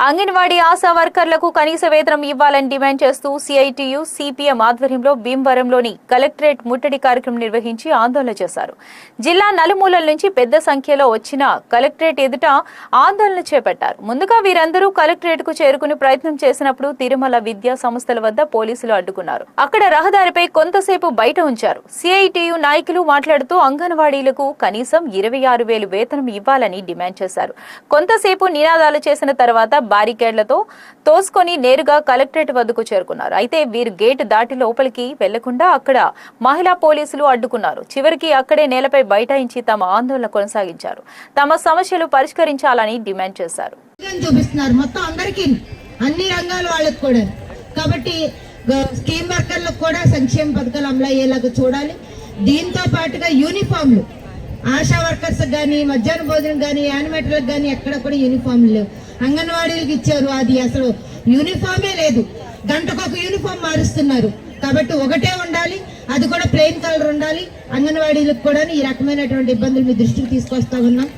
అంగన్వాడీ ఆశా వర్కర్లకు కనీస వేతనం ఇవ్వాలని డిమాండ్ చేస్తూ సిఐటియు సిపిఎం ఆధ్వర్యంలో భీమవరంలోని కలెక్టరేట్ ముట్టడి కార్యక్రమం నిర్వహించి ఆందోళన చేశారు. జిల్లా నలుమూలల నుంచి పెద్ద సంఖ్యలో వచ్చిన కలెక్టరేట్ ఎదుట ఆందోళన చేపట్టారు. ముందుగా వీరందరూ కలెక్టరేట్ కు చేరుకునే ప్రయత్నం చేసినప్పుడు తిరుమల విద్యా సంస్థల వద్ద పోలీసులు అడ్డుకున్నారు. అక్కడ రహదారిపై కొంతసేపు బయట ఉంచారు. సిఐటియు నాయకులు మాట్లాడుతూ అంగన్వాడీలకు కనీసం 26,000 వేతనం ఇవ్వాలని డిమాండ్ చేశారు. కొంతసేపు నినాదాలు చేసిన తర్వాత బారికేడ్లతో తోసుకొని నేరుగా కలెక్టరేట్ వద్దకు చేరుకున్నారు. అయితే వీరు గేటు దాటి లోపలికి వెళ్లకుండా అక్కడ మహిళా పోలీసులు అడ్డుకున్నారు. చివరికి అక్కడే నేలపై బైఠాయించి తమ ఆందోళన కొనసాగించారు. తమ సమస్యలు పరిష్కరించాలని డిమాండ్ చేశారు. మొత్తం అందరికీ అన్ని రంగాల వాళ్ళకి కూడా కాబట్టి స్కీమ్ వర్కర్లకు కూడా సంక్షేమ పథకాలు అమలు అయ్యేలాగా చూడాలి. దీంతో పాటుగా యూనిఫామ్లు ఆశా వర్కర్స్ కానీ మధ్యాహ్న భోజనం కానీ యానిమేటర్లకు కానీ ఎక్కడ కూడా యూనిఫామ్లు లేవు. అంగన్వాడీలకు ఇచ్చారు, అది అసలు యూనిఫామే లేదు. గంటకొక యూనిఫామ్ మారుస్తున్నారు. కాబట్టి ఒకటే ఉండాలి, అది కూడా ప్లెయిన్ కలర్ ఉండాలి. అంగన్వాడీలకు కూడా ఈ రకమైనటువంటి ఇబ్బందులు మీ దృష్టికి తీసుకొస్తా ఉన్నాం.